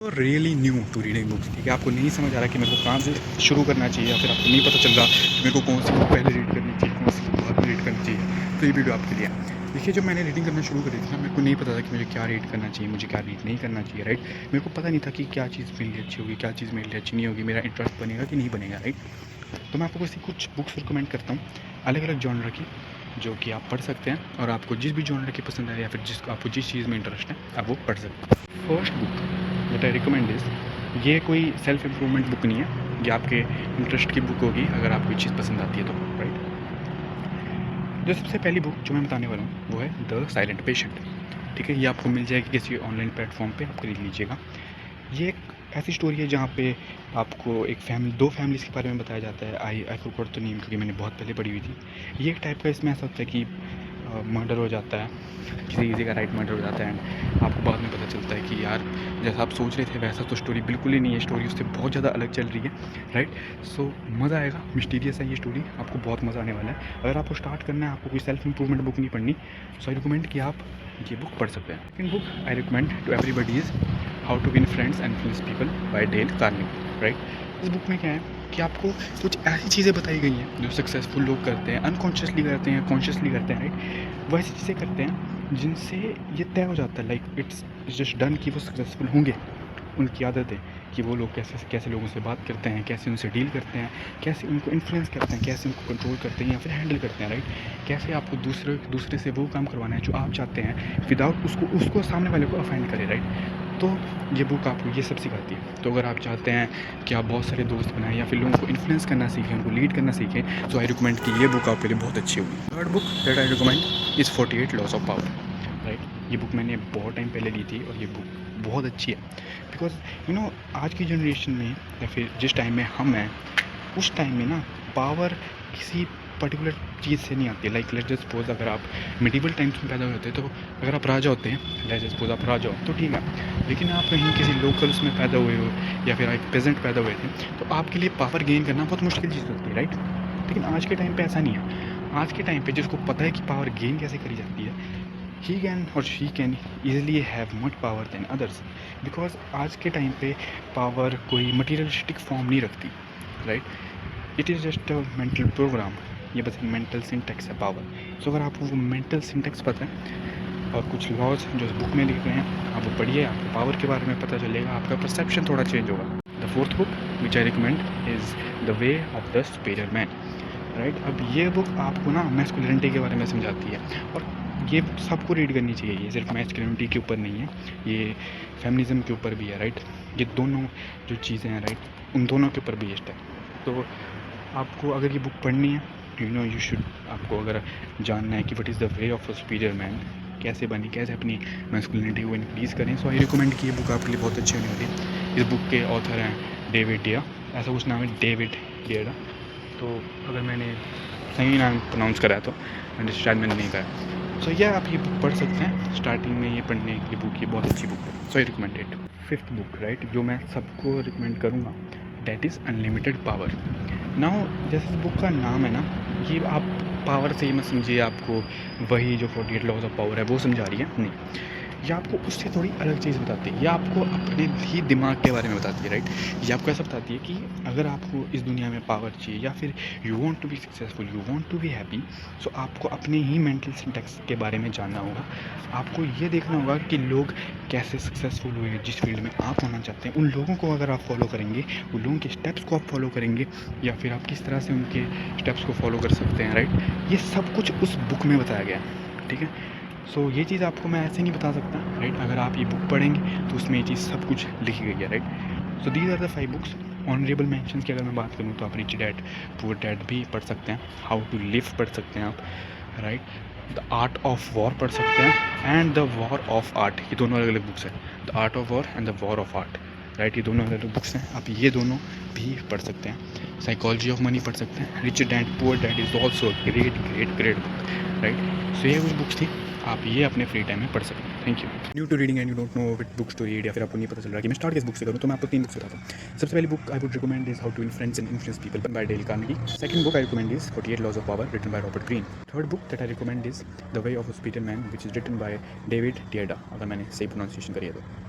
Really new to reading books, ठीक है, आपको नहीं समझ आ रहा कि मेरे को कहाँ से शुरू करना चाहिए, या फिर आपको नहीं पता चल रहा कि मेरे को कौन सी बुक पहले रीड करनी चाहिए, कौन सी बुक बाद में रीड करनी चाहिए, तो ये वीडियो आपके लिए। देखिए, जब मैंने रीडिंग करना शुरू करी थी ना, मेरे को नहीं पता था कि मुझे क्या रीड करना चाहिए, मुझे क्या रीड नहीं करना चाहिए, राइट। मेरे को पता नहीं था कि क्या चीज़ मेरे लिए अच्छी होगी, क्या चीज़ मेरे लिए अच्छी नहीं होगी, मेरा इंटरेस्ट बनेगा कि नहीं बनेगा, राइट। तो मैं आपको ऐसी कुछ बुक्स रिकमेंड करता हूँ, अलग अलग जॉनर की, जो कि आप पढ़ सकते हैं, और आपको जिस भी जॉनर की पसंद है या फिर आपको जिस चीज़ में इंटरेस्ट है, आप वो पढ़ सकते हैं। First book that I recommend is, ये कोई सेल्फ इम्प्रूवमेंट बुक नहीं है, ये आपके इंटरेस्ट की बुक होगी अगर आपको चीज़ पसंद आती है तो, राइट। जो सबसे पहली बुक जो मैं बताने वाला हूँ वो है द साइलेंट पेशेंट, ठीक है। ये आपको मिल जाएगी किसी ऑनलाइन प्लेटफॉर्म पे, आप खरीद लीजिएगा। ये एक ऐसी स्टोरी है जहाँ पे आपको एक दो फैमिलीज़ के बारे में बताया जाता है। आई फॉरगॉट द नेम, क्योंकि मैंने बहुत पहले पढ़ी हुई थी। ये एक टाइप का इसमें ऐसा होता है कि मर्डर हो जाता है, किसी का राइट मर्डर हो जाता है, एंड आपको बाद में पता चलता है कि यार जैसा आप सोच रहे थे वैसा तो स्टोरी बिल्कुल ही नहीं है, स्टोरी उससे बहुत ज़्यादा अलग चल रही है, राइट। सो मज़ा आएगा, मिस्टीरियस है ये स्टोरी, आपको बहुत मज़ा आने वाला है। अगर आपको स्टार्ट करना है, आपको कोई सेल्फ इंप्रूवमेंट बुक नहीं पढ़नी, सो आई रिकमेंड कि आप ये बुक पढ़ सकते हैं। Second book I recommend to everybody is how to win friends and influence people by Dale Carnegie, right. इस बुक में क्या है कि आपको कुछ ऐसी चीज़ें बताई गई हैं जो सक्सेसफुल लोग करते हैं, अनकॉन्शियसली करते हैं, कॉन्शियसली करते हैं, राइट। वो ऐसी चीज़ें करते हैं जिनसे ये तय हो जाता है, लाइक इट्स जस्ट डन, कि वो सक्सेसफुल होंगे। उनकी आदत है कि वो लोग कैसे कैसे लोगों से बात करते हैं, कैसे उनसे डील करते हैं, कैसे उनको इन्फ्लुएंस करते हैं, कैसे उनको कंट्रोल करते हैं या फिर हैंडल करते हैं, राइट। कैसे आपको दूसरे से वो काम करवाना है जो आप चाहते हैं, विदाउट उसको सामने वाले को अफेंड करे, राइट। तो ये बुक आपको ये सब सिखाती है। तो अगर आप चाहते हैं कि आप बहुत सारे दोस्त बनाएं या फिर लोगों को इन्फ्लुएंस करना सीखें, उनको लीड करना सीखें, तो आई रिकमेंड कि ये बुक आपके लिए बहुत अच्छी होगी। Third book that I recommend is 48 laws of power, right. ये बुक मैंने बहुत टाइम पहले ली थी और ये बुक बहुत अच्छी है, बिकॉज आज की जनरेशन में या फिर जिस टाइम में हम हैं, उस टाइम में ना पावर किसी पर्टिकुलर चीज़ से नहीं आती है। लाइक लेट्स जस्ट सपोज, अगर आप मिडिवल टाइम्स में पैदा हुए होते, तो अगर आप राजा होते हैं, लेट्स जस्ट सपोज आप राजा हो तो ठीक है, लेकिन आप कहीं किसी लोकल उसमें पैदा हुए हो या फिर एक पेजेंट पैदा हुए थे, तो आपके लिए पावर गेन करना बहुत मुश्किल चीज़ होती है, राइट। लेकिन आज के टाइम पे ऐसा नहीं है। आज के टाइम पे जिसको पता है कि पावर गेन कैसे करी जाती है, ही कैन और she can easily have much power than others, because आज के टाइम पे पावर कोई मटीरियलिस्टिक फॉर्म नहीं रखती, right. It is just a mental programme, ये बस मेंटल सिंटेक्स है पावर। सो अगर आपको वो मेंटल सिंटेक्स पता है और कुछ लॉज जो इस बुक में लिखे गए हैं आप वो पढ़िए, आपको पावर के बारे में पता चलेगा, आपका परसेप्शन थोड़ा चेंज होगा। The fourth book which I recommend is the way of the superior man, right. अब ये बुक आपको ना मैस्कुलिनिटी के बारे में समझाती है, और ये बुक सबको रीड करनी चाहिए। ये सिर्फ मैस्कुलिनिटी के ऊपर नहीं है, ये फेमिनिज्म के ऊपर भी है, राइट। ये दोनों जो चीज़ें हैं, राइट, उन दोनों के ऊपर बेस्ड है। तो आपको अगर ये बुक पढ़नी है, यू शुड, आपको अगर जानना है कि what is the way of a superior man, कैसे बनी, कैसे अपनी मैस्कुलिनिटी को इंक्रीज़ करें, सो आई रिकमेंड कि ये बुक आपके लिए बहुत अच्छी होने वाली है। इस बुक के ऑथर हैं डेविड डिया, ऐसा कुछ नाम है, डेविड डिया। तो अगर मैंने सही नाम प्रोनाउंस करा है तो मैंने नहीं कहा। सो यह आप ये बुक पढ़ सकते हैं, स्टार्टिंग में ये पढ़ने की बुक, ये बहुत अच्छी बुक है, so I recommended. Fifth book, right, जो मैं सबको रिकमेंड करूँगा, that is unlimited power. Now जैसे इस बुक का नाम है ना, ये आप पावर से ही मत समझिए आपको वही जो 48 लॉज ऑफ पावर है वो समझा रही है, नहीं। ये आपको उससे थोड़ी अलग चीज़ बताती है, ये आपको अपने ही दिमाग के बारे में बताती है, राइट। ये आपको ऐसा बताती है कि अगर आपको इस दुनिया में पावर चाहिए या फिर you want to be successful, you want to be happy, so आपको अपने ही मेंटल सिंटेक्स के बारे में जानना होगा। आपको ये देखना होगा कि लोग कैसे सक्सेसफुल हुए हैं, जिस फील्ड में आप होना चाहते हैं, उन लोगों को अगर आप फॉलो करेंगे, उन लोगों के स्टेप्स को आप फॉलो करेंगे, या फिर आप किस तरह से उनके स्टेप्स को फॉलो कर सकते हैं, राइट। ये सब कुछ उस बुक में बताया गया है, ठीक है। सो ये चीज़ आपको मैं ऐसे नहीं बता सकता, राइट। अगर आप ये बुक पढ़ेंगे तो उसमें ये चीज़ सब कुछ लिखी गई है, right. So these are the 5 books. Honourable mentions की अगर मैं बात करूँ तो आप रिच डैड पुअर डैड भी पढ़ सकते हैं, हाउ टू लिव पढ़ सकते हैं आप, right. The art of war पढ़ सकते हैं, and the war of art, ये दोनों अलग अलग बुक्स हैं। The art of war and the war of art, right, ये दोनों अलग अलग बुक्स हैं, आप ये दोनों भी पढ़ सकते हैं। साइकोलॉजी ऑफ मनी पढ़ सकते हैं। Rich dad poor dad is also great great great book, right. So ये कुछ बुक्स थी, आप ये अपने फ्री टाइम में पढ़ सकते हैं। Thank you. New to reading and you don't know which books to read, या फिर आपको नहीं पता चल रहा कि मैं स्टार्ट किस बुक से करूँ, तो मैं आपको 3 बुक्स बताता हूँ। सबसे पहली book I would recommend is how to win friends and influence people by Dale Carnegie. Second book I recommend is 48 laws of power written by Robert Greene. Third book that I recommend is the way of a superior man which is written by David Deida, अगर मैंने सही pronunciation करी है तो।